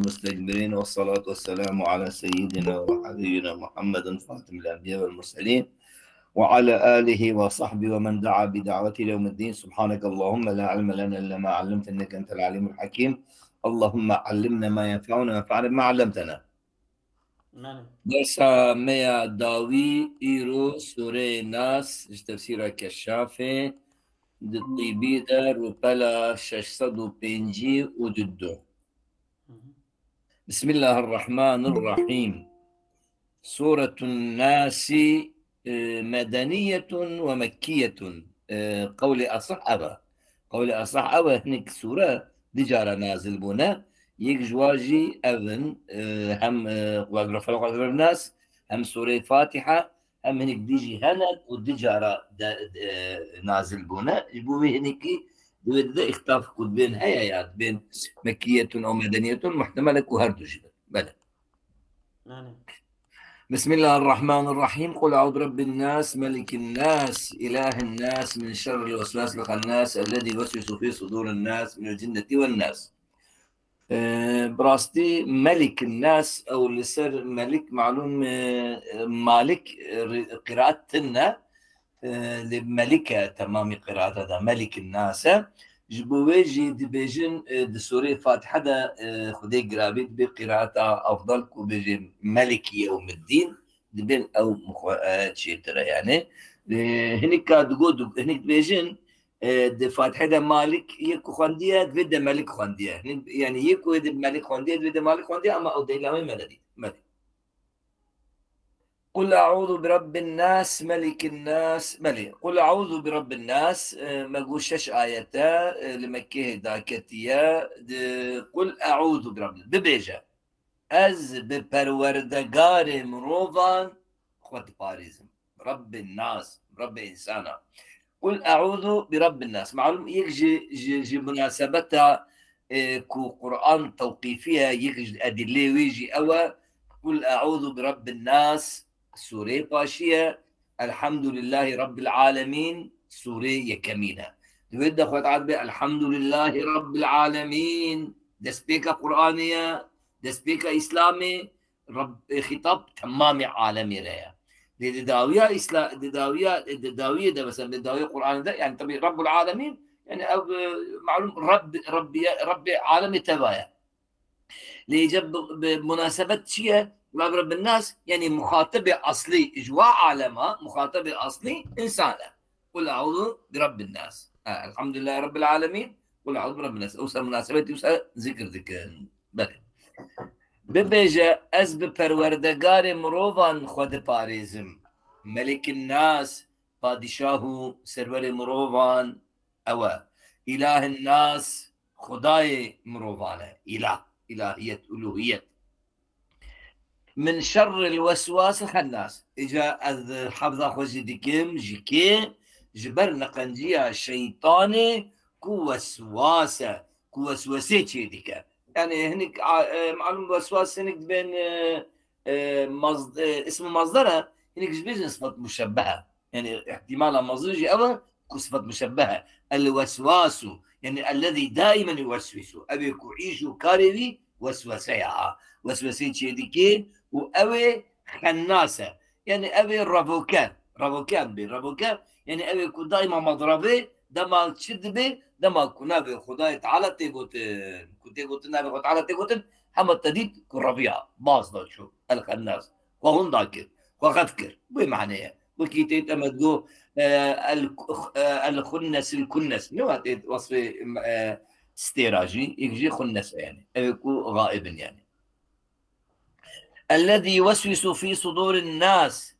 المستكبرين، والصلاة والسلام على سيدنا وحبيبنا محمد خاتم الأنبياء والمرسلين وعلى آله وصحبه ومن دعا بدعوته يوم الدين. سبحانك اللهم لا علم لنا إلا ما علمتنا إنك أنت العليم الحكيم. اللهم علمنا ما ينفعنا وانفعنا بما علمتنا. درس ميا داوي إيرو سورة ناس تفسير كشافة الطيبي در وبلا 605 وجده. بسم الله الرحمن الرحيم. سورة الناس مدنية ومكية. قول أصح أبا هناك سورة دجارة نازل بنا يك جواجي أذن هم وقرف الناس هم سورة فاتحة هم هناك ديجي هند ودجارة نازل بنا يبوي هناك بده اختلاف بين هيئات بين مكية أو مدنية محتملة وهردو جدا بلى. بسم الله الرحمن الرحيم. قل أعوذ برب الناس ملك الناس إله الناس من شر الوسواس الخناس الذي يوسوس في صدور الناس من الجنة والناس. براستي ملك الناس أو لسر ملك معلوم مالك قراءتنا لملكة تمام قراءة هذا ملك الناس جبويجي دبيجن دسوري فاتحة دا خدي قرابيت بقراءة أفضل كوبيجي ملك يوم الدين دبين أو شيء ترى يعني هنيك كادقود هنيك بيجن د فاتحة دا مالك يكو خندية دبدا ملك خندية يعني يكو ملك خندية دبدا مالك خندية أما أودي لامي ملدي ملك. قل أعوذ برب الناس ملك الناس ملك. قل أعوذ برب الناس ما قوشش آياتا لمكيه داكتيا قل أعوذ برب ببيجا أز بپروردگار مروفان خود باريزم رب الناس رب إنسانا. قل أعوذ برب الناس معلوم يجي مناسبتها كو قرآن توقيفيها يجي أدلة ويجي أوا قل أعوذ برب الناس سورة باشية الحمد لله رب العالمين سورة يكمينة دويد أخوات عربي الحمد لله رب العالمين دسبيكا قرآنية دسبيكا إسلامي رب خطاب تمام عالمي لها دداوية إسلام دداوية ده مثلا دداوية قرآن ده يعني طبيعي رب العالمين يعني أو معلوم رب عالمي تبايا ليجب بمناسبة شيء رب الناس يعني مخاطب أصلي إجواء عالمها مخاطب أصلي إنسانة. قل أعوذ برب الناس الحمد لله رب العالمين قل أعوذ برب الناس أوسع مناسبة أوسع ذكر بله ببيجا أز بپروردگار مروفان خود باريزم ملك الناس بادشاه سرور مروفان أو إله الناس خداي مروفانه إلهية ألوهية من شر الوسواس الخناس إجا حفظة خوزي ديكم جيكي جبر نقنجية شيطاني كوسواسة كوسوسة ديكا يعني هناك معلوم وسواس هناك بين اسم مصدرها هناك جبيز صفة مشبهة يعني احتمالها مصدر أو كصفة مشبهة الوسواس يعني الذي دائما يوسوس أبي كعيش كاريبي وسوسيها وسوسي ديكي وأوي خناسة يعني أوي رافوكان يعني أوي كو دايما مضربي دما تشدبي دما كنابي خداي تعالى تيغوتن نابي تعالى تيغوتن حمد تديد كربيع باص شو الخناس وهون ذاكر وغفكر بمعنى وكيتي تمدقو الكنس نواتي وصف استيراجي يجي خنس يعني يكون غائبا يعني الذي يوسوس في صدور الناس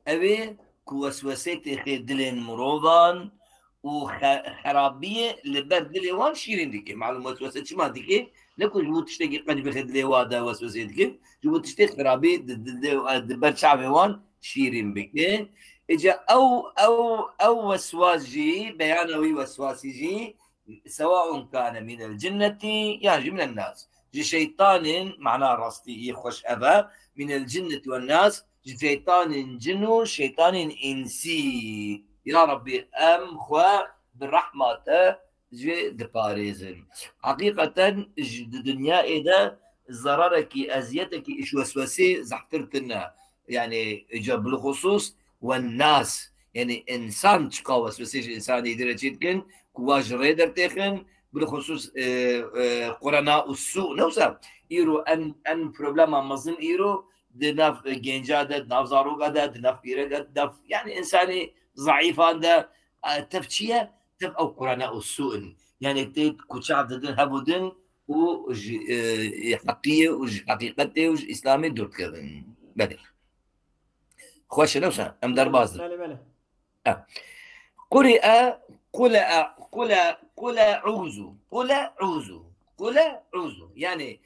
أبي كوسوسيتي خيدلين مروضان وخرابية لبردلي وان شيرين ديكي معلومات وسوسة ما ديكي لكو جبوت تشتكي قد بخدلي وادا وسوسة ديكي جبوت تشتكي خرابية دبرد شعبي وان شيرين بكي إجا أو وسواس جي بيانوي وسواسي جي سواء كان من الجنة يعني من الناس جي شيطان معناه راستي يخش أبا من الجنة والناس جي شيطان جنو شيطان إنسي يا ربي أم خوا بالرحمة جي دباريزن حقيقة الدنيا إذا ضررك أذيتك إيش وسوسة زحترتنا يعني إجا بالخصوص والناس يعني إنسان تشقى وسوسة إنسان يدير جدا كواج ريدر تخن بالخصوص قرناء السوء نوسا إيرو أن بروبلما مظن إيرو دناف جنجادة دناف زاروغادة دناف بيرغة دناف يعني إنساني ضعيف عنده تفشيه تف أو قرناء السوء يعني تيت كوشعب دن هبودن و حقيقية وج حقيقتي وج إسلامي درت كذن بله خوش نوسا أم درباز بله بله قرئ قل عوزو قل عوزو يعني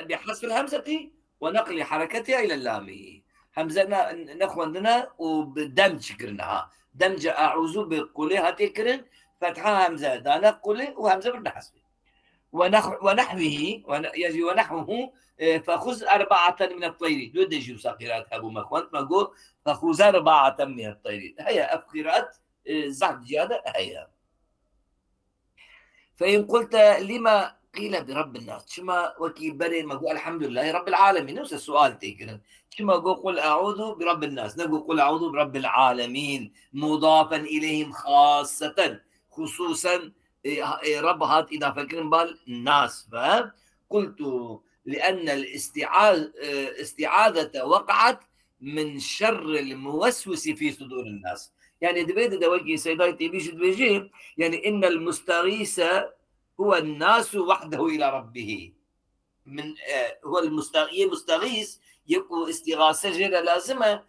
بحذف الهمزة ونقل حركتها إلى اللام همزة نخوندنا وبدمج كرنها دمج أعوذ بقولها تكرن فتحها همزة دانا قل وهمزة بالحذف ونحوه يجي ونحوه فخذ أربعة من الطير دود يجي قراءة أبو مخوان نقول فخذ أربعة من الطير هي قراءة زعد زيادة هي فإن قلت لما قيل برب الناس شما وكي بري ما قول الحمد لله رب العالمين نفس السؤال تيكن شما قل أعوذ برب الناس نقول قل أعوذ برب العالمين مضافا إليهم خاصة خصوصا رب هات إذا فكرن بالناس فقلت لأن الاستعاذة وقعت من شر الموسوس في صدور الناس يعني دبيت دوجي سيدايتي بيش دوجي يعني إن المستغيث هو الناس وحده إلى ربه من هو المستغيث يكون استغاثة غير لازمة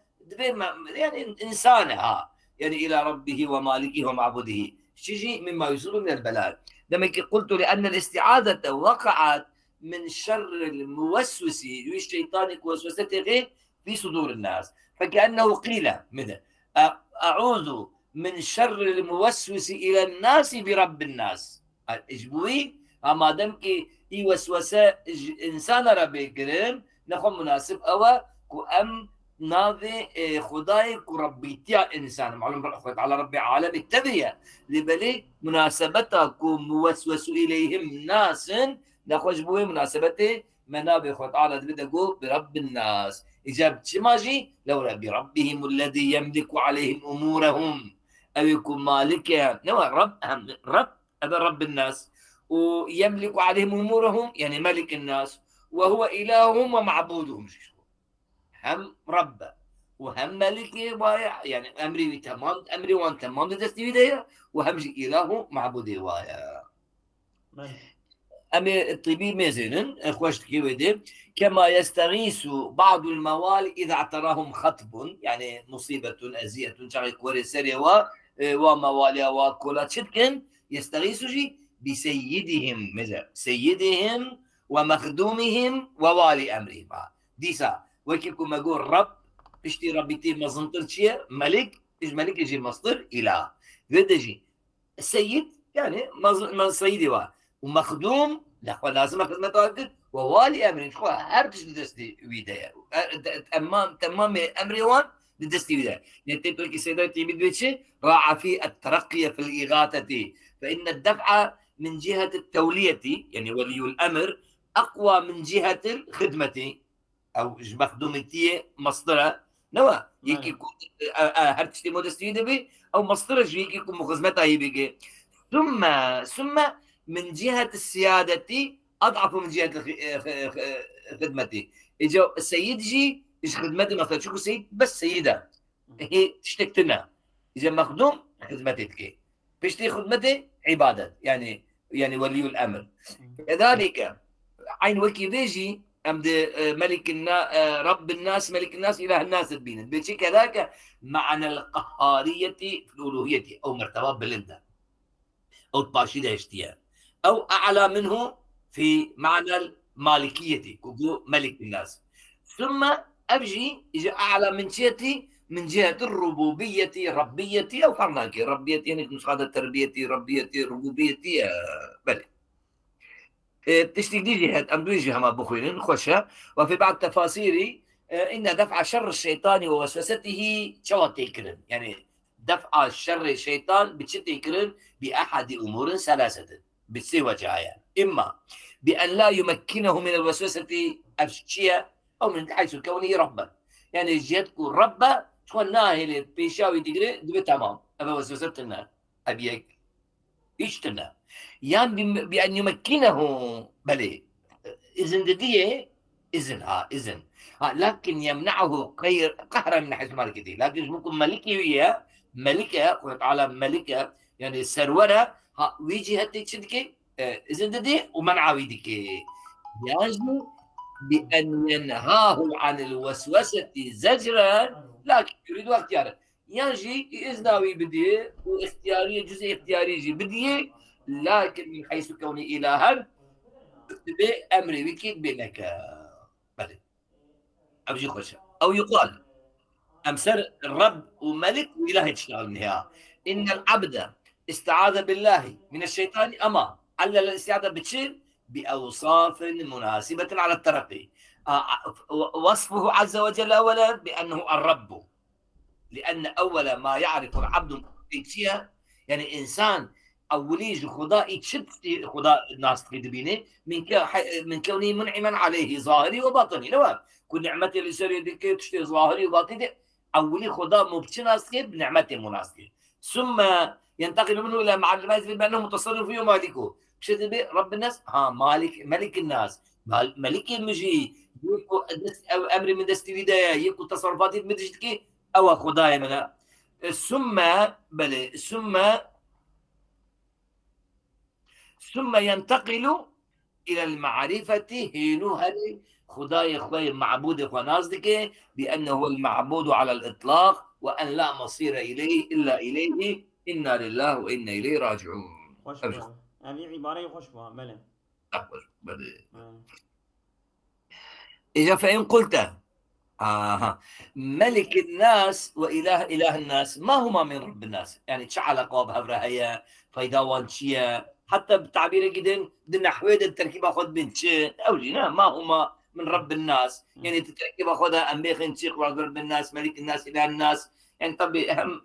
يعني إنسانها يعني إلى ربه ومالكه ومعبوده شيء مما يصير من البلاء لما قلت لأن الاستعاذة وقعت من شر الموسوس والشيطان وسوسته في صدور الناس فكأنه قيل مثل أعوذ من شر الموسوس إلى الناس برب الناس إجبوي أما دمك وسوسة إنسان ربي كريم نخم مناسب أو كأم ناضي خداي كربيتيا إنسان معلوم على ربي عالم التبية لبلي مناسبتها كموسوس إليهم ناس نخوش بوي مناسبته منابي خد على بدقو برب الناس إجابة شماجي لو بربهم الذي يملك عليهم أمورهم أو يكون مالك رب هذا رب الناس ويملك عليهم أمورهم يعني ملك الناس وهو إلههم ومعبودهم هم رب وهم ملك يعني أمري تمام أمري وان تمام تستوي وهم إله معبود وايا أمي الطبي ميزين خوشت كيودي كما يستغيث بعض الموالي إذا اعتراهم خطب يعني مصيبة أزية شغل كوري سريوا وموالي وكولات شتكن يستغيث بسيدهم مثل سيدهم ومخدومهم ووالي أمرهم ديسا وكيكم أقول رب بشتي ربيتي مزنطر شيء ملك إيش ملك يجي مصدر إله ذدجي السيد يعني سيدي ومخدوم لازم خدمته ووالي أمري شو هرتش دستي ويدا تمام أمري وان دستي ويدا يعني تقول كي سيداتي بدويتشي راعى في الترقية في الإغاثة فإن الدفع من جهة التولية يعني ولي الأمر أقوى من جهة الخدمة أو مخدومتي مصدرة نوا يكي هرتشتي مودستي بي أو مصدرة يكي يكون مخزمتها هي بيجي ثم من جهة السيادة أضعف من جهة خدمتي إجا السيد جي إيش خدمتي مثلا شو سيد بس سيدة هي تشتكتنا إذا مخدوم خدمتك بيشتي خدمتي عبادة يعني ولي الأمر كذلك عين وكي بيجي أمد ملك رب الناس ملك الناس إله الناس البين بيجي كذلك معنى القهارية في الألوهية أو مرتبة بلندة أو الطاشدة اشتيا أو أعلى منه في معنى المالكية كوكو ملك الناس ثم أبجي إجا أعلى من شيتي من جهة الربوبية ربية أو فرناك ربية يعني نسخة تربية ربية ربوبية بل تشتي دي جهة أم دوي جهة ما بخوين خوشها وفي بعض تفاسيري إن دفع شر الشيطان ووسوسته شواتيكرن يعني دفع شر الشيطان بتشتيكرن بأحد أمور ثلاثة بتسي وجهها إما بأن لا يمكنه من الوسوسة الشيء أو من حيث كونه ربا. يعني جيتكو ربا تكون ناهلة بيشاوي دقري دبي تمام أبا وسوسة النار أبيك يشتنا يعني بأن يمكنه بلي إذن ددية إذن إذن لكن يمنعه غير قهرا من حيث مالكته، لكن ممكن ملكي ويا ملكة على ملكة يعني السرورة ويجي هاتي شدكي إذن ددي ومنع ويدك يجب بأن ينهاه عن الوسوسة زجرا لكن يريد اختيارا. يجي إذناوي بدي واختيارية جزء اختياري يجي بدي، لكن من حيث كوني إلها بأمري وكيد بينك بلد أو يجي خوشة أو يقال أمثل الرب وملك وإله تشتغل نهاية إن العبد استعاذ بالله من الشيطان أما علل الاستعاذة بتشير بأوصاف مناسبة على الترقي. وصفه عز وجل أولا بأنه الرب، لأن أول ما يعرف العبد يعني إنسان أوليج خدا يتشد خدا الناس تدبينه من كونه منعما عليه ظاهري وباطني. لو كل نعمة اللي سر يدك تشتي ظاهري وباطني أولي خدا مبتشناس بنعمة مناسبة، ثم ينتقل منه إلى معلومات بأنه متصرف فيه ومالكه. بشد رب الناس مالك ملك الناس ملك المجي يكو أمر من دست البداية يكو تصرفات مدرجتك أو خدايا منها. ثم بل ثم ينتقل إلى المعرفة هينو هل خداي خداي معبود ونازدك بأنه هو المعبود على الإطلاق وأن لا مصير إليه إلا إليه، إنا لله وإنا إليه راجعون. هذه عبارة خوش بها بلى. إذا فإن قلت ملك الناس وإله الناس ما هما من رب الناس؟ يعني تشعل قواب هبرهية فيداوان شيا حتى بالتعبير جدا دنا حويد التركيب أخذ بنت أو جينا ما هما من رب الناس. يعني التركيب أخذها أمبيخن شيخ رب الناس ملك الناس إله الناس. يعني طبي هم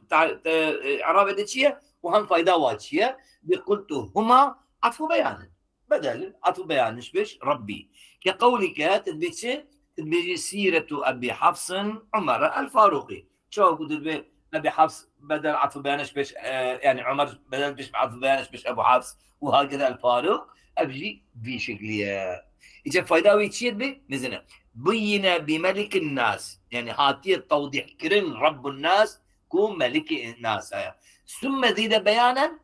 عرابة شيا وهم فيداوان شيا بقلت هما عطف بيان بدل عطف بيان نشبش ربي كقولك تدبيت تدبي سيرة أبي حفص عمر الفاروقي. شو قلت أبي حفص بدل عطف بيانش بش يعني عمر بدل بش عطف بيانش بش أبو حفص وهكذا الفاروق أبجي بشكلية. إذا فايداوي تشيد بي مزنا بينا بملك الناس يعني هاتي التوضيح كرن رب الناس كون ملك الناس ثم زيد بيانا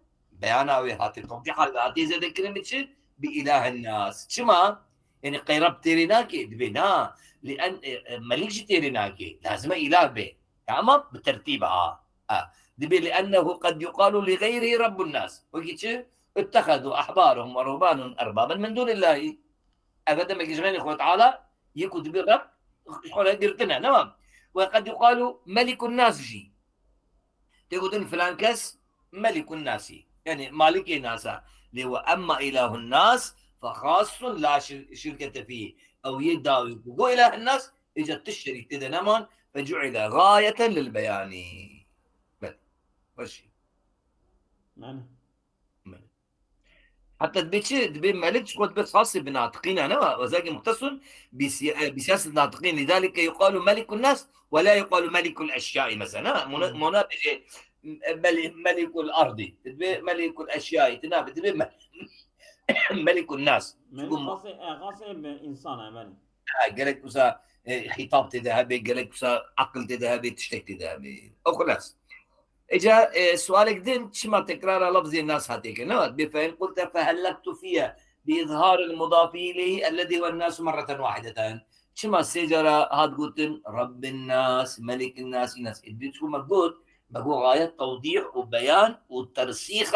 هاتي التوضيح هاتي زيد كرن بتشيد بإله الناس شما يعني قيرب تيريناكي دبنا لأن مليك تيريناكي لازم إله به تمام بترتيبها دبي لأنه قد يقال لغيره رب الناس وكيتش اتخذوا أحبارهم ورهبانهم أربابا من دون الله أبدا ما يجمعني إخوة تعالى يكون دبي رب حول قرتنا نعم. وقد يقال ملك الناس جي تقولون فلان كس ملك الناس يعني مالك الناس لو أما إله الناس فخاص لا شركة فيه أو يداوي وإله الناس إجت الشريك إذا نمان فجعل غاية للبيان بل وشي حتى تبي مالك قلت بس خاص بالناطقين أنا وذاك مختص بسياسة الناطقين لذلك يقال ملك الناس ولا يقال ملك الأشياء مثلا منابجة ملك الأرض تبي ملك الأشياء تبي ملك الناس خاصة بإنسان ملك قالك وسا خطاب تذهبي قالك وسا عقل تذهبي تشتك تذهبي أو خلاص. إجا سؤالك دين شما تكرار لفظ الناس هاتيك نوت بفهم قلت فهلكت فيها بإظهار المضاف إليه الذي هو الناس مرة واحدة شما السجرة هاد قلت رب الناس ملك الناس الناس شو مقول غاية توضيح وبيان وترسيخ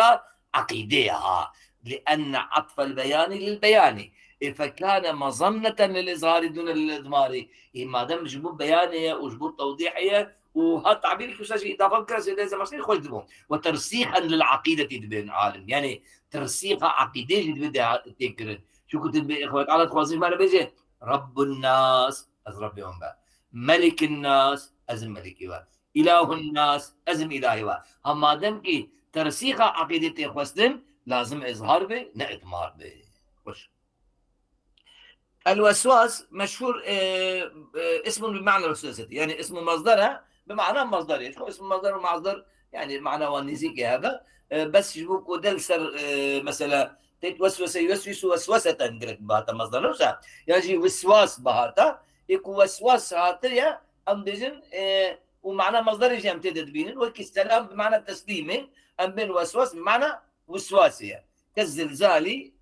عقيدتها لأن عطف البيان للبيان فكان مظنة للإظهار دون الإضمار ما دام جبوا بيانية وجبوا توضيحية وهذا تعبير كيف شيء إضافة كذا إذا ما خوش دبون وترسيخا للعقيدة تدبين عالم يعني ترسيخ عقيدة بدها تذكر شو كنت إخوات على تخاصم ما بيجي رب الناس از ربهم بقى ملك الناس از ملكي بقى إله الناس أزم إلهي بقى هم ما دام كي ترسيخ عقيدة خوستن لازم إظهار به نا إضمار به وش الوسواس مشهور اسم بمعنى الوسوسة، يعني اسم مصدرها بمعنى مصدر، يعني اسم مصدر ومصدر يعني معنى ونزيكي هذا. بس يجبوك دل سر مثلا تتوسوس يوسوس وسوسة درك بهاتا مصدر نفسها، يجي وسواس بهاتا يكو وسواس هاتيا أم بيجن ومعنى مصدر يجي أم تدد بينن، وكي السلام بمعنى تسليمي أم بين وسواس بمعنى وسواسية كالزلزالي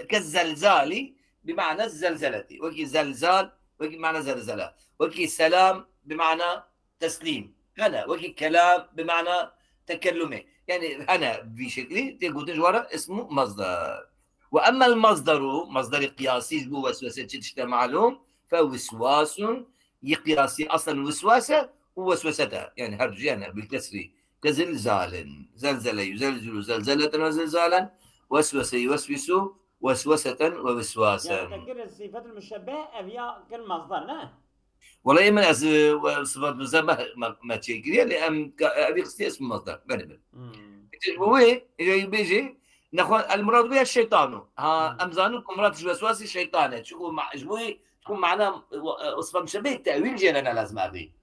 كالزلزالي بمعنى الزلزلة، وكي زلزال وكي معنى زلزلة، وكي سلام بمعنى تسليم هنا، وكي كلام بمعنى تكلمي، يعني هنا بشكل تقول تجوار اسمه مصدر. وأما المصدر مصدر قياسي هو وسوسة تشتى معلوم، فوسواس يقياسي أصلا وسواسة ووسوسته، يعني هرج يعني بالكسر كزلزال زلزل يزلزل زلزلة وزلزالا، وسوس يوسوس وسوسة ووسواسا. يعني تكرر الصفات المشبهة أبيا كالمصدر نه. والله من صفات مشبه ما تشكري لأن أبي قصدي اسم مصدر بنبل. هو إذا بيجي ناخذ المراد بها الشيطان، ها أمزانكم مراد الوسواس الشيطان، شو مع جبوي تكون معنا صفة مشبه التأويل جينا لازم أبي.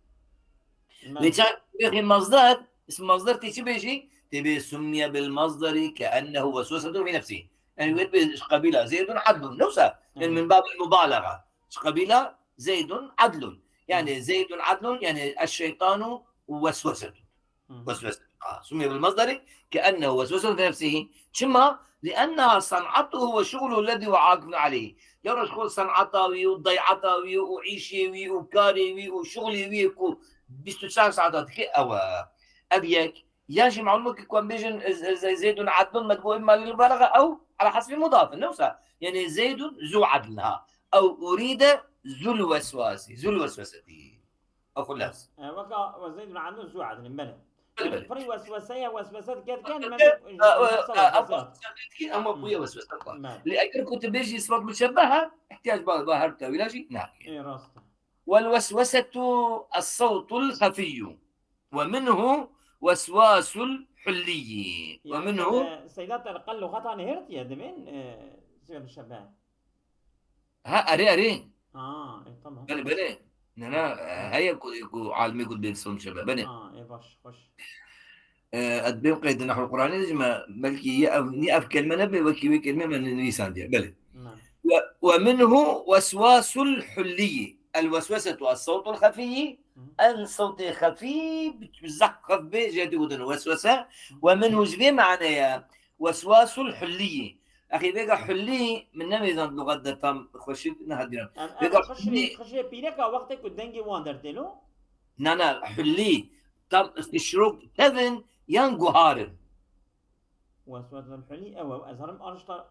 ليش بيجي مصدر اسم مصدر تيجي بيجي تبي سمي بالمصدر كأنه وسوسة في نفسه، يعني يقول قبيلة زيد عدل نفسه، يعني من باب المبالغة قبيلة زيد عدل، يعني زيد عدل يعني الشيطان وسوسة وسوسة سمي بالمصدر كأنه وسوسة في نفسه. شما لأنها صنعته وشغله الذي هو عاقب عليه، يرى شغل صنعتاوي وضيعتاوي وعيشي وكاري وشغلي وكو 24 ساعة كي أو أبيك يجي معلومك يكون بيجن زيد عدل مدبوء إما للمبالغة أو على حسب المضاف نفسه، يعني زيد ذو عدلها أو أريد ذو الوسواس ذو الوسوسة أو خلاص. وكا وزيد عنده ذو عدل بلى. بلى. فري وسوسة وسوسات كان أما قوية وسوسة لأجل كنت بيجي صفات مشبهة احتياج ظاهر تأويلاجي نعم. إيه راسته. والوسوسة الصوت الخفي، ومنه وسواس الحلي، ومنه يعني سيدات القل لغتها نهرت يا دمين سيد الشباب. ها أري إيه طبعا. بلي أنا هيا كو عالمي كنت بيرسم شباب بني. إيه باش خوش. أدبين قيد النحو القرآني جمع ملكي يأف كلمة نبي وكي كلمة من النيسان دي بلي. ومنه وسواس الحلي، الوسوسة الصوت الخفي، الصوت الخفي بتزخف به جدي ودن وسوسة، ومنه جبي معناها وسواس الحلي. أخي بيقى حلي من نميزة لغة تام خشيت نهدينا بيقى خشي بيلك وقتك ودنجي واندر تلو نانا حلي تام الشروق تذن ينجو هارن وسواس الحلي أو أزهرم أرشطر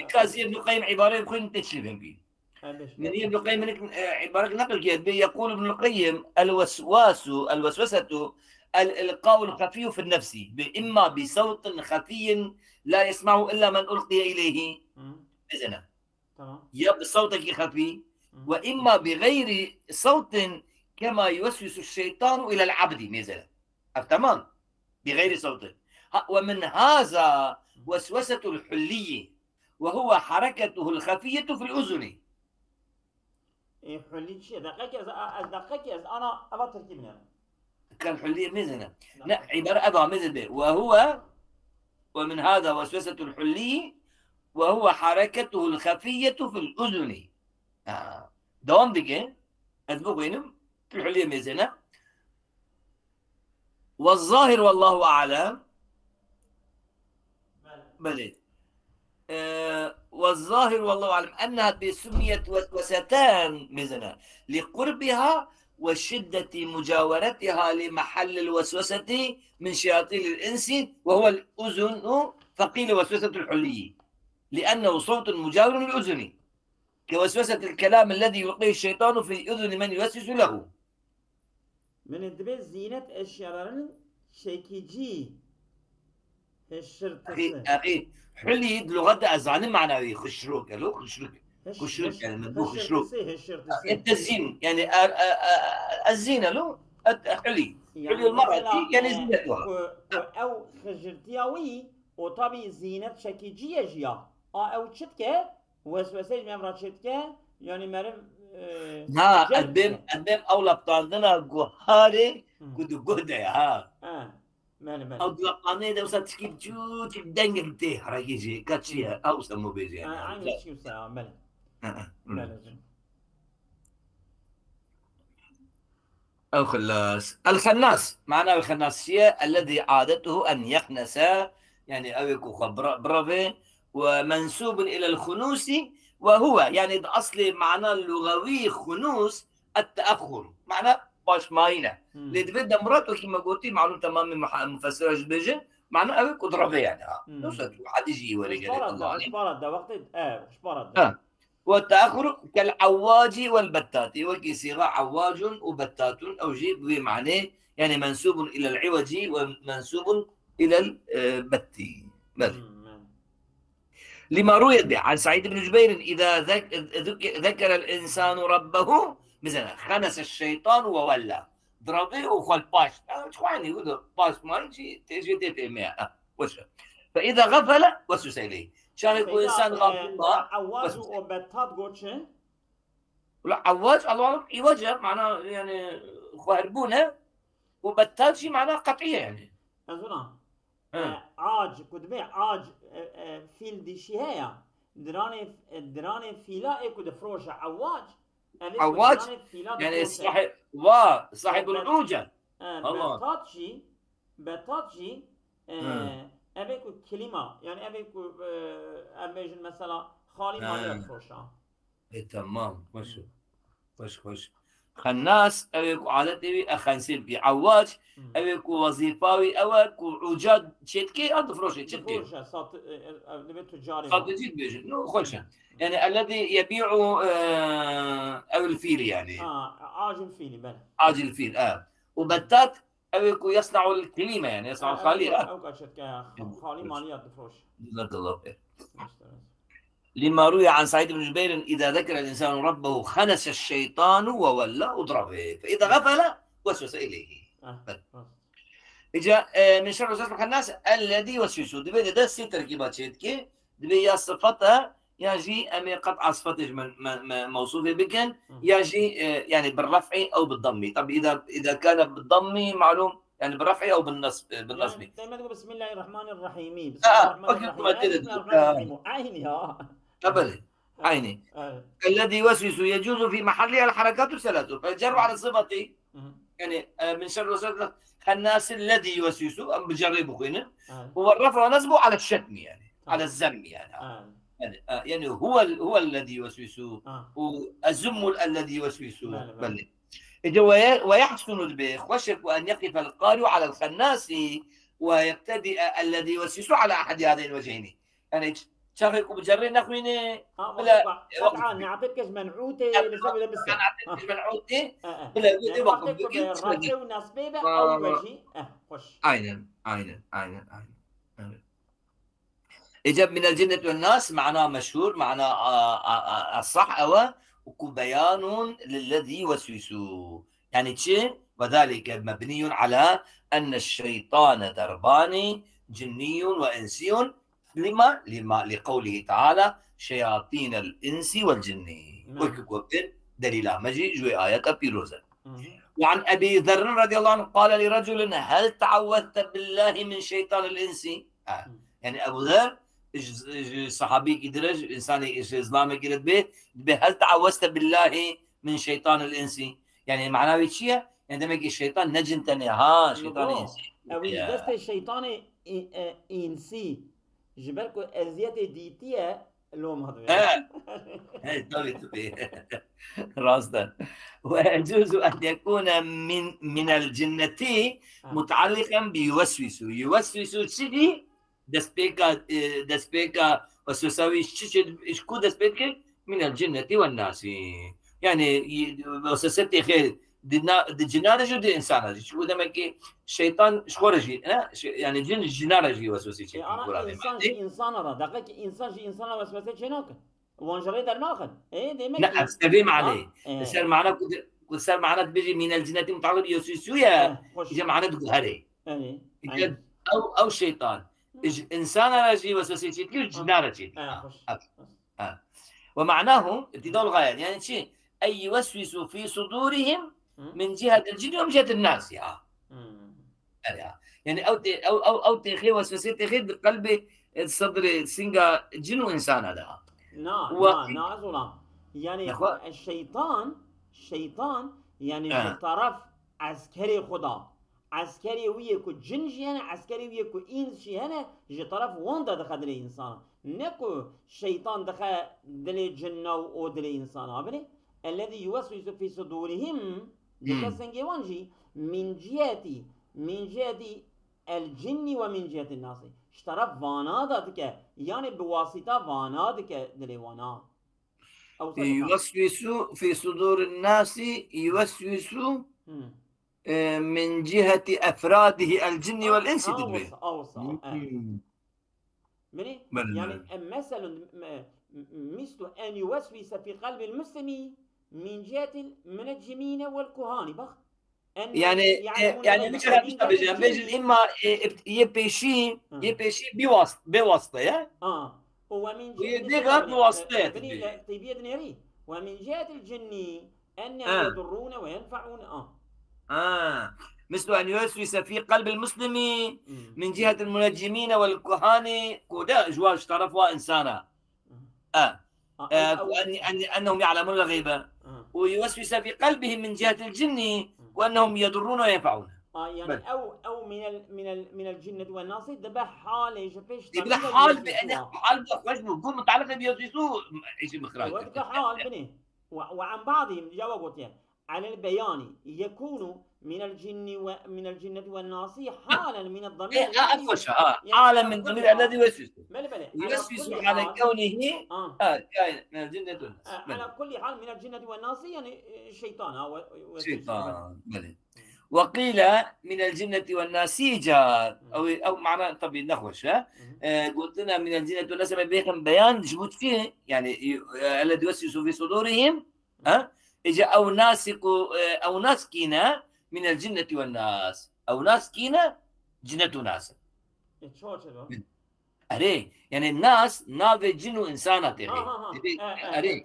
كازي ابن القيم عبارة يمكن تشرفهم بيه من ابن القيم عبارة نقل كيد يقول ابن القيم الوسوسة الإلقاء الخفي في النفس، إما بصوت خفي لا يسمعه إلا من ألقي إليه إذن يا بصوتك خفي، وإما بغير صوت كما يوسوس الشيطان إلى العبد مثلا تمام بغير صوت. ومن هذا وسوسة الحلي وهو حركته الخفية في الأذن. إيه حلي شيء دقيقة أنا أبغى تركيبنا كان حلي مزنة لا عبارة أبغى مزن به وهو ومن هذا وسوسة الحلي وهو حركته الخفية في الأذن. دوام دقيقة أدبوك وينم في الحلية مزنة. والظاهر والله أعلم بلي والظاهر والله أعلم أنها سميت وسوستان مزنة لقربها وشدة مجاورتها لمحل الوسوسة من شياطين الإنس وهو الأذن، فقيل وسوسة الحلي لأنه صوت مجاور للأذن كوسوسة الكلام الذي يلقيه الشيطان في أذن من يوسوس له. من انتبه زينة أشياء شيكيجي أخي حلي لغة أزعان معنوي خشروك له خشروك يعني مدبو خشروك التزيين يعني الزينة له حلي حلي المرأة يعني زينتها أو خجرتياوي وطبي زينة شيكيجية جيا أو تشتكى وسوسة جميع مرات شتكى يعني مرف ها جد أدبم أولى بطاندنا جوهاري كدو جهدة ها ماله أو دلقاني ده وصلت تكيب جو تبدأ تيه راجيجي كاتشيا أو سمو بيجي يعني عين الشيء وساعة ماله ماله أو خلاص الخناس معناه الخناس هي الذي عادته أن يخنس يعني أو يكون برافي ومنسوب إلى الخنوس وهو يعني أصلي معناه اللغوي خنوس التأخر معناه باش ماينة اللي تبدا مراته كما قلتي معلوم تماما مفسرة جبجة معناه أو يكون برافي يعني نوصل حد يجي يوري الله عليك اشبارت ده وقت اشبارت ده والتأخر كالعواج والبتات وكي صيغة عواج وبتات أو جيء بمعنى يعني منسوب إلى العوج ومنسوب إلى البت لما روي به عن سعيد بن جبير إذا ذكر الإنسان ربه مثلا خنس الشيطان وولى ضربه وخل باش اخواني يقولوا باش ما يجي تيجي تتمع وش فإذا غفل وسوس إليه كان يكون إنسان غافل عواج وبتات قوتشه لا عواج الله يوجه معناه يعني خربونه وبتات شيء معناه قطعية يعني أظن عاج كدبي عاج فيل دي شهية دراني فيلا كد فروش عواج عواج يعني صاحب العوجة بتاتشي أبيك كلمة يعني أبيك أبيجن مثلا خالي مالية فروشة تمام خوش خناس أبيك عادتي أخنسين في عواج أبيك وظيفاوي أبيك عوجات شتكي أنت فروشة شتكي صات تجاري صات جد بيجن نو خوش يعني الذي يبيع أو الفيل يعني عاج الفيل بل عاج الفيل وبتات أبيك يصنع الكلمة يعني يصنع الخليل أو كشتكي خالي مالية فروش جزاك الله خير لما روي عن سعيد بن جبير إذا ذكر الإنسان ربه خنس الشيطان وولى أضربه فإذا غفل وسوس إليه إجا من شر وسوس الخناس الذي يوسوس دبي ده ست تركيبات شيتكي دبي يا صفتها يجي أمي قطع صفته موصوفة بكن يجي يعني بالرفع أو بالضم طب إذا كان بالضم معلوم يعني بالرفع أو بالنصب يعني دائما تقول بسم الله الرحمن الرحيم بسم الله الرحمن الرحيم عيني قبل عيني الذي يوسوس يجوز في محله الحركات الثلاث فالجر على صفته يعني من شر وسوسة الناس الذي يوسوس أم بجربه هنا والرفع ونصبه على الشتم يعني على الذم يعني هو الذي يوسوس والزم الذي يوسوس بل ويحسن البيخ وشك أن يقف القارئ على الخناس ويبتدئ الذي يوسوس على أحد هذين الوجهين يعني شافك بجري نخويني بلا طبعا نعطيكش منعوتي لسبب لبسه نعطيكش منعوتي بلا يعني وقفك بالرفع ونصبه أو وجهي خوش عينا إجاب من الجنة والناس معناه مشهور معناه الصح أو بيان للذي يوسوس يعني تشي وذلك مبني على أن الشيطان درباني جني وإنسي لما لقوله تعالى شياطين الإنس والجن وكوكب دليل مجي جوي آيات بيروزا وعن أبي ذر رضي الله عنه قال لرجل هل تعوذت بالله من شيطان الإنس يعني أبو ذر صحابي كدرج إنساني إسلامي كدرج به هل تعوذت بالله من شيطان الإنس يعني معناه بشيء يعني عندما يجي الشيطان نجم تاني شيطان إنسي أو دست الشيطان إنسي جبالكو أزيادة ديتية لوم هذا طبي راسدا ويجوز أن يكون من الجنة متعلقا بيوسوس تشدي دسبيكا وسوساوي شكو دسبيكا من الجنة والناس يعني وسوستي خير دي جنارجي ودي انسانجي شو دمك الشيطان شخورجي يعني جن جنارجي وسوسي شيء انسان هذا دقيق انسان وسوسه شنوك وانجري در ناخذ ايه ديمك لا استفهم عليه صار معنا صار معنا بيجي من الجنات متعلق يوسوسيا اجى معنا تقول هري او شيطان انسان راجي وسوسي شيء جنارجي ومعناه ابتداء الغاية يعني شيء أي يوسوس في صدورهم من جهة الجن ومن جهة الناس يعني أو تخي وسوسة تخي بقلب الصدر سينجا جن وإنسان هذا نا ظلام يعني الشيطان يعني طرف عسكري خدا عسكري ويكو جنجي هنا عسكري ويكو إنسي هنا جي طرف واندا دخل دلي إنسان نكو شيطان دخل دلي جنة أو دلي إنسان أبني الذي يوسوس في صدورهم لكسنجي وانجي من جهة الجن ومن جهة الناس اشترف وانادك يعني بواسطة وانادك دلي وانا يوسوس في صدور الناس يوسوس من جهة أفراده الجن والإنس تدري يعني مثل مثل أن يوسوس في قلب المسلم من جهة المنجمين والكهان بخ يعني مش إما يبيشي بواسطة يا ومن جهة بواسطة ومن جهة الجن أن يضرون وينفعون مثل أن يوسوس في قلب المسلم من جهة المنجمين والكهان كودا جواج طرفها إنسانا أنهم يعلمون الغيبة ويوسوس في قلبهم من جهة الجن وأنهم يضرون وينفعون يعني أو من الجنة والناس دبا حال ايش فيش يبقى حال بأخرج نقول متعلق بيوسوسوا ايش مخرج وقت حال بني وعن بعضهم جاوبت يعني على البيان يكون من الجنة والناس حالا من الضمير حالا من الضمير الذي يوسوس على كونه كائن من الجنة والناس على كل حال من الجنة والناس يعني الشيطان وقيل من الجنة والناس جار أو معنى طبيعي نخوش قلت لنا من الجنة والناس بيخم بيان جبت فيه يعني الذي يوسوس في صدورهم إجا أو ناس كينا من الجنة والناس أو ناس كينا جنة ناس أري يعني الناس نافي جن وإنسانة أري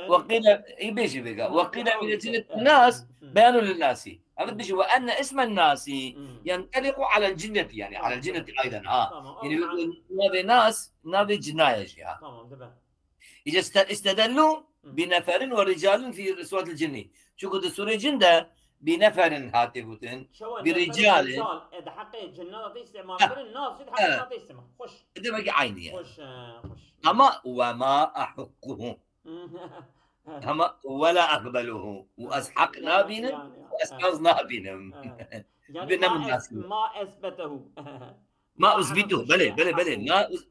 وقيل يبيش بقى وقيل من الجنة الناس بيان للناس هذا بيجي وأن اسم الناس ينطلق على الجنة يعني على الجنة أيضا يعني نافي ناس نافي جناية إذا استدلوا بنفر ورجال في سورة الجن شو قد سورة الجن بنفر هاتفوتن برجال إذا حقيقة جنة استعمال الناس إذا حقيقة استعمال خش إذا بقى عيني خش أما وما أحقه أما ولا أقبله وأسحقنا بهم وأسقطنا بهم يعني ما أثبته ما أثبته بلى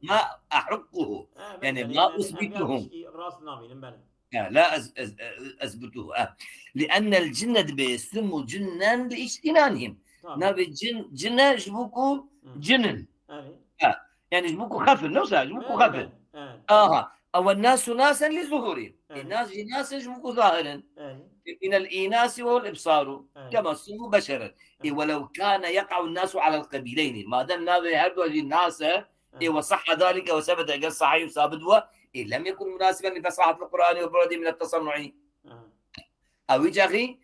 ما أحقه يعني ما أثبته لا أثبته لأن الجنة بيسموا جنا لاجتنانهم نبي جنة جبوكو جنن يعني جبوكو خفل نوسا جبوكو خفل أو الناس ناسا لظهورهم الناس ناسا جبوكو ظاهرا من الإيناس والإبصار كما سموا بشرا ولو كان يقع الناس على القبيلين ما دام هذول الناس وصح ذلك وثبت أجل صحيح وثابت لم يكن مناسبا لفصاحة القرآن وبرده من التصنع أو يجي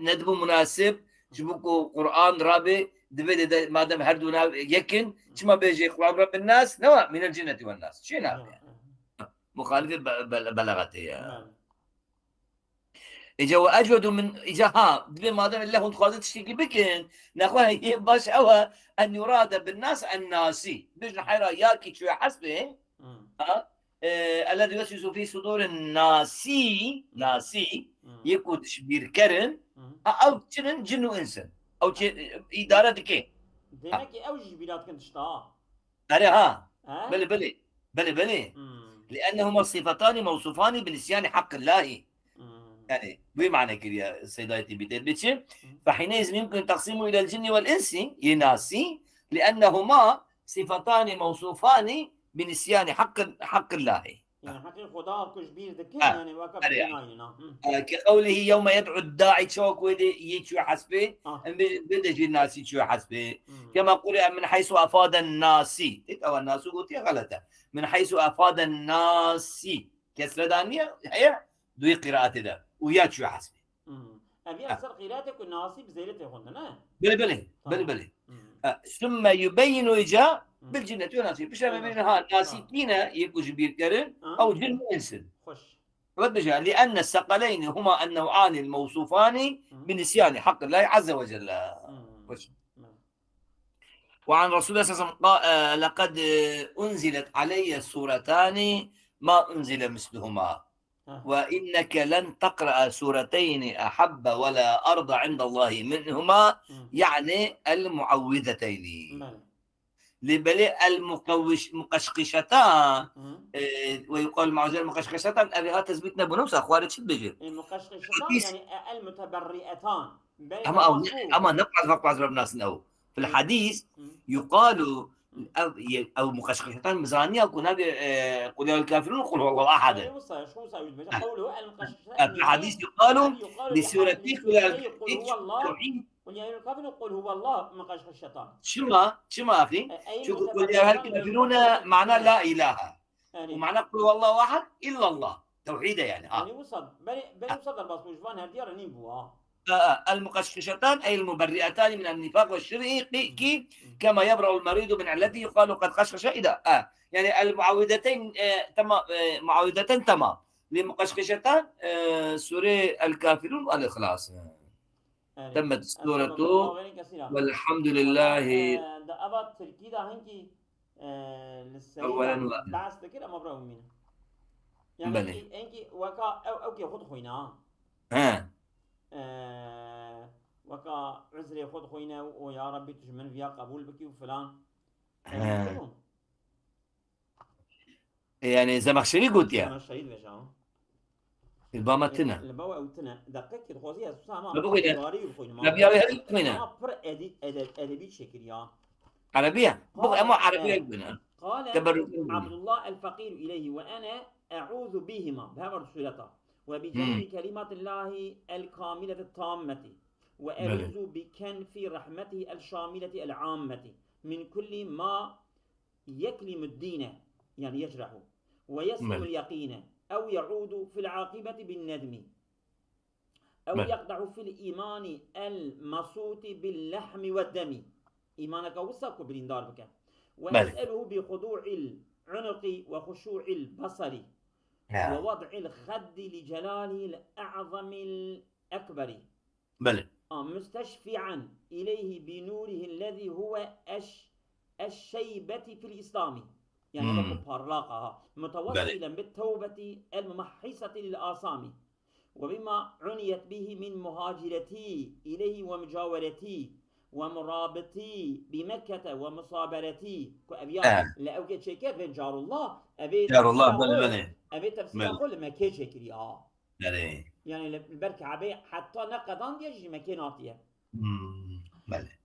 ندبو مناسب شبكو قرآن رابع دبي ما دام هردونا يكن شما بيجي قرآن رب الناس نوع من الجنة والناس شيء نافع مخالفة بلغته إجا وأجود من إجا دبي ما دام الله خاطر تشتكي بكن ناخوها هي باش أوها أن يراد بالناس الناسي بيجنا حيرا ياكي شوية حسبه الذي يوسوس في صدور الناسي يكون تشبير كرن أو تشرن جن وإنسان أو إدارة كي دينك أو جبيرات كنت شطاء بلي لأنهما صفتان موصوفان بنسيان حق الله يعني بمعنى كده يا سيداتي بتربيتش فحينئذ يمكن تقسيمه إلى الجن والإنس يناسي لأنهما صفتان موصوفان بنسيان حق الله يعني حقيقة خدا كشبير ذكي يعني وقف بيناينا كقوله يوم يدعو الداعي شوك ودي يشوي حسبه بدج الناس يشوي حسبه كما قرئ من حيث أفاد الناس أو الناس قلت غلطة من حيث أفاد الناس كسر دانية هي دوي قراءة ده ويا شوي حسبه أبي أكثر قراءتك الناس بزيلته خندنا بلي ثم يبين إجا بالجنة وناسي بشام بينها ناسي كينا يبقوا جبير كرن أو جن إنسان ردجا لأن الثقلين هما النوعان الموصوفان بنسيان حق الله عز وجل. وعن رسول الله صلى الله عليه وسلم قال لقد أنزلت علي سورتان ما أنزل مثلهما وإنك لن تقرأ سورتين أحب ولا أرضى عند الله منهما يعني المعوذتين لبلي المقشقشتان ويقال معجزة المقشقشتان أبيها تثبيتنا بنفسها خوارج شد بجر المقشقشتان يعني المتبرئتان أما نقعد الناس نو في الحديث يقال أو مقشقشتان مزانية يكون هذه قل يا الكافرون قل هو الله أحد في الحديث يقال لسورتي قل يا الكافرون قل هو الله مقشقشتان شما أخي شو قل يا الكافرون معناه لا إله ومعناه قل هو الله أحد إلا الله توحيده يعني وصد بني وصد الباسبوجفان هديار نيبوا المقشقشتان أي المبرئتان من النفاق والشرك كما يبرأ المريض من علته يقال قد قشقش إذا يعني المعوذتين تمام معوذتين تمام لمقشقشتان سورة الكافرون والإخلاص تمت السورة والحمد لله. أبا تركي ده هنكي أولا بعث كده مبرأ منه يعني هنكي وكا أو كي خد خوينا وكا عذري خد خوينا ويا ربي تجمن فيها قبول بكي وفلان يعني زمخشري قلت يا زمخشري بيشا البامتنا البوا أوتنا دقيق كده خوزي أسمع ما بيا هلكنا ما بر أدبي شكل يا عربية بقى ما عربية يقولنا قال عبد الله الفقير إليه وأنا أعوذ بهما بهذا رسولته وبجمع كلمات الله الكاملة التامة وأعوذ بكنف رحمته الشاملة العامة من كل ما يكلم الدين يعني يجرحه ويسلم اليقين أو يعود في العاقبة بالندم أو يقطع في الإيمان المصوت باللحم والدم إيمانك وصفك بالإندار بك وأسأله بخضوع العنق وخشوع البصر ووضع الخد لجلاله الأعظم الأكبر مستشفعا إليه بنوره الذي هو الشيبة في الإسلام يعني لكم فرلاقها متوسلا بالتوبة الممحصة للآثام وبما عنيت به من مهاجرتي إليه ومجاورتي ومرابطي بمكة ومصابرتي كأبيات لأوجد شيكات بين جار الله جار الله أبي تفسير أقول ما كي شكري يعني البركة عبي حتى نقدان يجي مكيناتيه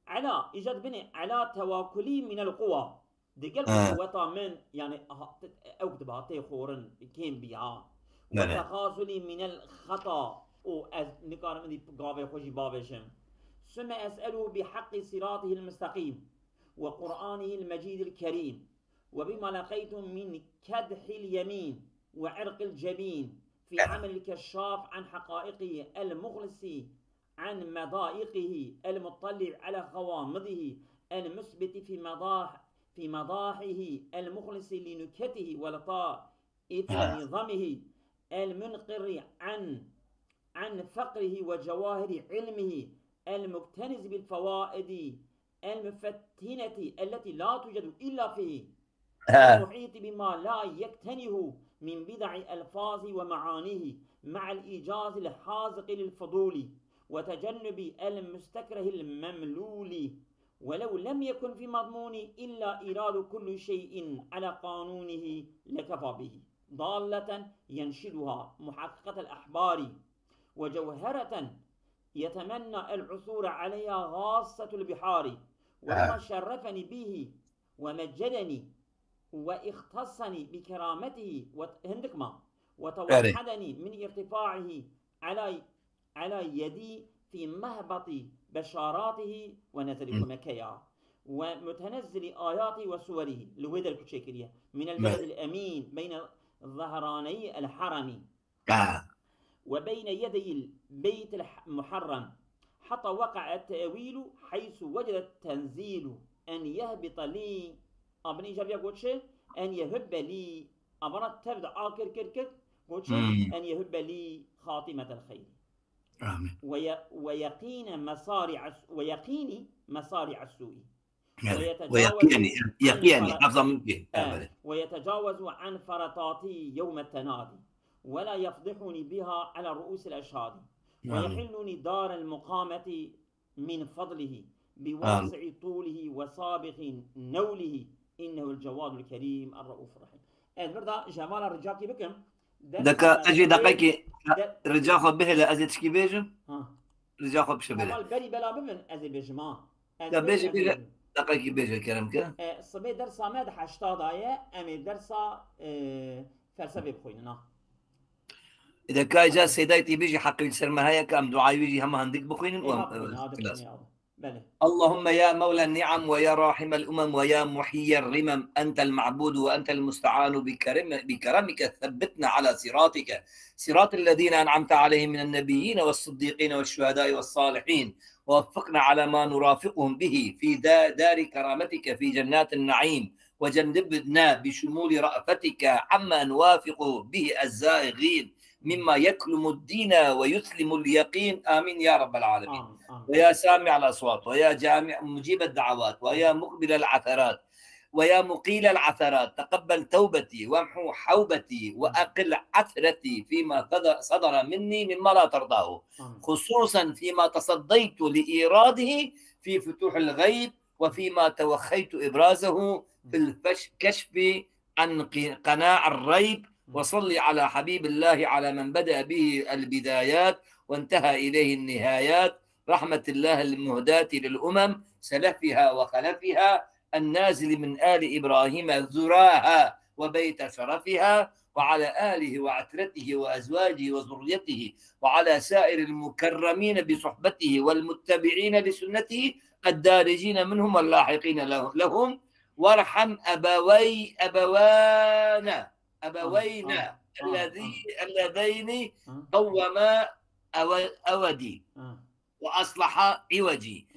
على إيجاد بني على توكلي من القوى دقل قوة من يعني أكتب هاتي خورن كين بيها وتخاذلي من الخطأ نكار من قابل خوشي بابشم ثم أسأله بحق صراطه المستقيم وقرآنه المجيد الكريم وبما لقيت من كدح اليمين وعرق الجبين في عمل الكشاف عن حقائقه المخلص عن مضائقه المطلع على غوامضه المثبت في مضاحه المخلص لنكته ولطائف نظامه المنقر عن فقره وجواهر علمه المكتنز بالفوائد المفتنة التي لا توجد إلا فيه المحيط بما لا يكتنه من بضع ألفاظ ومعانيه مع الإيجاز الحاذق للفضول وتجنب المستكره المملول ولو لم يكن في مضمون إلا إيراد كل شيء على قانونه لكفى به ضالة ينشدها محققة الأحبار وجوهرة يتمنى العثور عليها غاصة البحار وما شرفني به ومجدني واختصني بكرامته وتوحدني من ارتفاعه على يدي في مهبط بشاراته ونزل مكيا ومتنزل آياته وسوره لويدا الكوتشيكرية من البلد الأمين بين ظهراني الحرم وبين يدي البيت المحرم حتى وقع التأويل حيث وجد التنزيل أن يهبط لي أبني جابيا قوتشي أن يهب لي أبنا تبدأ آكر كركر قوتشي أن يهب لي خاتمة الخير آمين. ويقيني مسارع السوء ويقيني أفضل منك ويتجاوز عن فرطاتي يوم التنادي ولا يفضحني بها على رؤوس الأشهاد ويحلني دار المقامة من فضله بواسع طوله وسابق نوله إنه الجواد الكريم الرؤوف الرحيم. بردا جمال الرجاكي بكم دكا أجي دقيقة رجاء خب به لأزيد شكي بيجم رجاء خب شبه له بري بلا بمن أزي بيجما بيجي دقيقة بيجي الكلام كده صبي درسا ماد 80 آية أمي درسا فلسفة بخويننا إذا كان جاء سيدايتي بيجي حق السلمى هيا كام دعاء بيجي هم هنديك بخوين اللهم يا مولى النعم ويا راحم الأمم ويا محيي الرمم أنت المعبود وأنت المستعان بكرمك ثبتنا على صراطك صراط الذين أنعمت عليهم من النبيين والصديقين والشهداء والصالحين ووفقنا على ما نرافقهم به في دار كرامتك في جنات النعيم وجنبنا بشمول رأفتك عما نوافق به الزائغين مما يكلم الدين ويسلم اليقين آمين يا رب العالمين. ويا سامع الأصوات ويا جامع مجيب الدعوات ويا مقبل العثرات ويا مقيل العثرات تقبل توبتي وامحو حوبتي وأقل عثرتي فيما صدر مني مما لا ترضاه خصوصا فيما تصديت لإيراده في فتوح الغيب وفيما توخيت إبرازه في الكشف عن قناع الريب وصلي على حبيب الله على من بدأ به البدايات وانتهى إليه النهايات رحمة الله المهداة للأمم سلفها وخلفها النازل من آل إبراهيم ذراها وبيت شرفها وعلى آله وعترته وأزواجه وذريته وعلى سائر المكرمين بصحبته والمتبعين لسنته الدارجين منهم واللاحقين لهم وارحم أبوينا اللذين قوما أودي وأصلح عوجي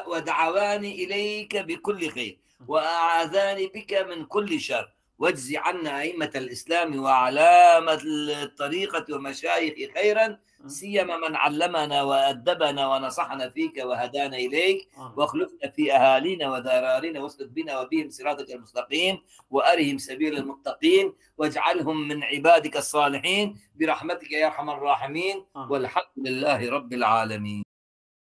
ودعواني إليك بكل خير وأعاذاني بك من كل شر واجزي عنا أئمة الإسلام وعلامة الطريقة ومشايخ خيرا سيما من علمنا وأدبنا ونصحنا فيك وهدانا إليك واخلفنا في أهالينا وذرارينا واسلك بنا وبهم صراطك المستقيم وأرهم سبيل المتقين واجعلهم من عبادك الصالحين برحمتك يا أرحم الراحمين والحمد لله رب العالمين.